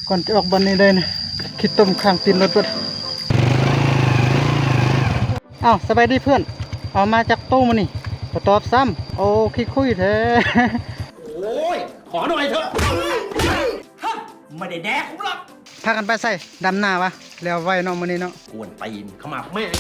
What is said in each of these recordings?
ก่อนจะออกบันนี้ได้นะคิดต้มข้างตีนรถเบิดอ้าวสบายดีเพื่อนเอามาจากตู้มานี่ขอตอบซ้ำโอ้คิดคุยแท้ โอ้ยขอหน่อยเถอะฮะไม่ได้แดกผมหรอก พากันไปใส่ดำหน้าวะแล้วไว้เนาะมื้อนี้เนาะ กวนตีนขมับแม่ง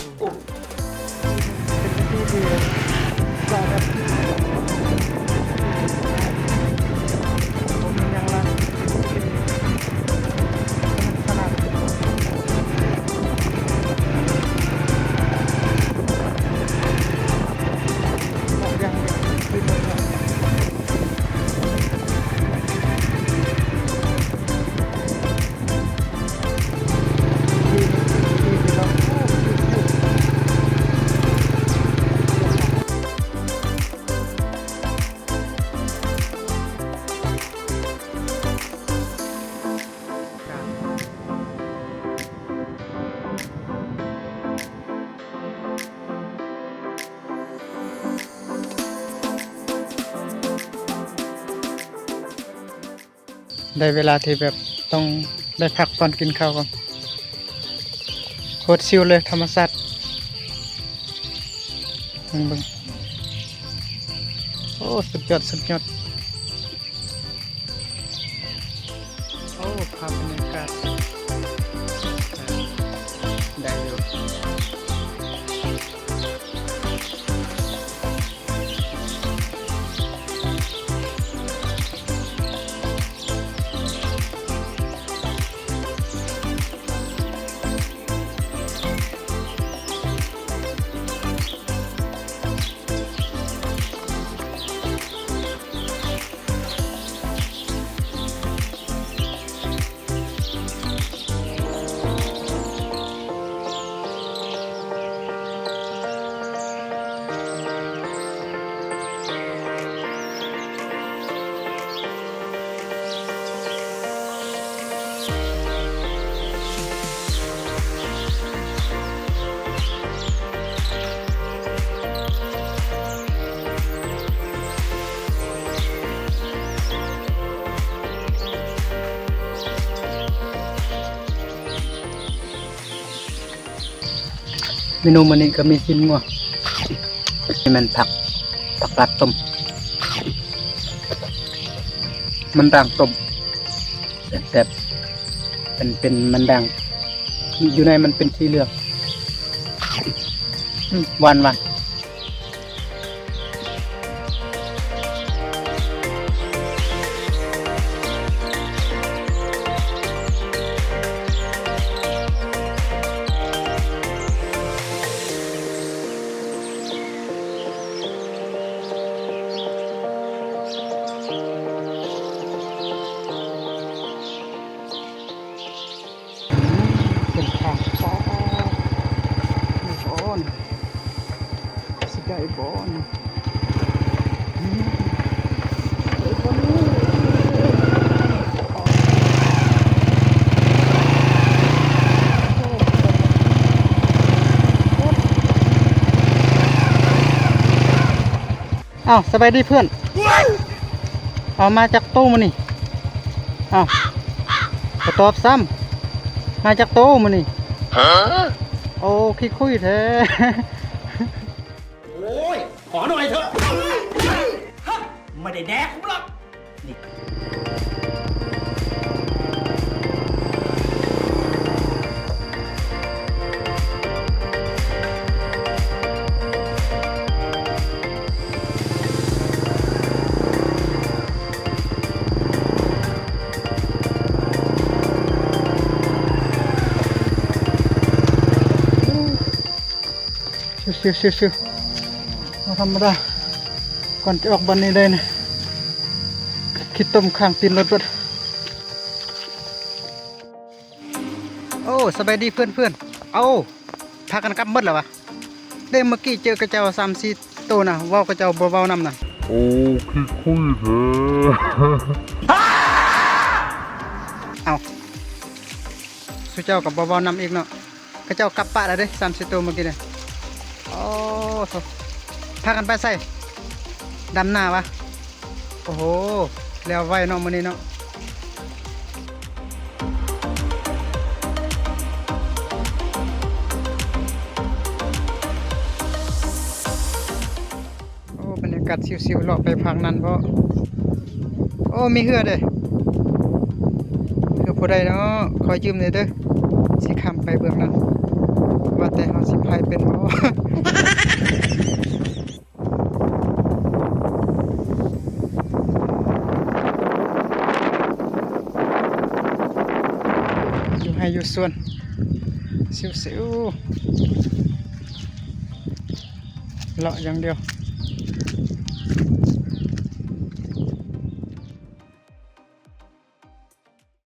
ได้เวลาที่แบบต้องได้พักตอนกินข้าวก่อนโคตรชิลเลยธรรมชาติเบิ่งโอ้สุดยอดสุดยอดโอ้ภาพบรรยากาศได้อยู่เมนูมื้อนี้ก็มีชิ้นงัวนี่มันผักลัดต้มมันด่างต้มแต่เป็นมันด่างอยู่ในมันเป็นสีเหลืองหวานเป็นข้าวปอไม่บอนสิได้บอนอ้าวสบายดีเพื่อนเอามาจากตู้มานี่อ้าวขอตอบซ้ำมาจากตู้มานี่โอ้คิดคุยแท้ โอ้ยขอหน่อยเถอะฮะไม่ได้แดกผมหรอกนี่ ชิวมาธรรมดาก่อนจะออกบันนี้ได้นะคิดต้มข้างตีนรถเบิดโอ้สบายดีเพื่อนเอาพากันกลับหมดแล้ววะได้เมื่อกี้เจอกระเจ้า3-4ตัวนะว่าวกระเจ้าเบาๆนำนะ โอ้คิดคุยเถอะ เอาสุเจ้ากับเบาๆนำอีกเนาะกระเจ้ากลับปะแล้วเด้3-4ตัวเมื่อกี้เนี่ยโอ้โถพากันไปใส่ดำหน้าวะโอ้โหแล้วไว้เนาะมื้อนี้เนาะ กัดซิวๆเลาะไปพังนั้นเพราะโอ้มีเหือเด้เหือผู้ใดเนาะขอยืมหน่อยเด้อสิข้ามไปเบื้องนั้นว่าแต่เฮาสิพายเป็นบ่ อยู่ให้อยู่ส่วนซิวๆเลาะอย่างเดียว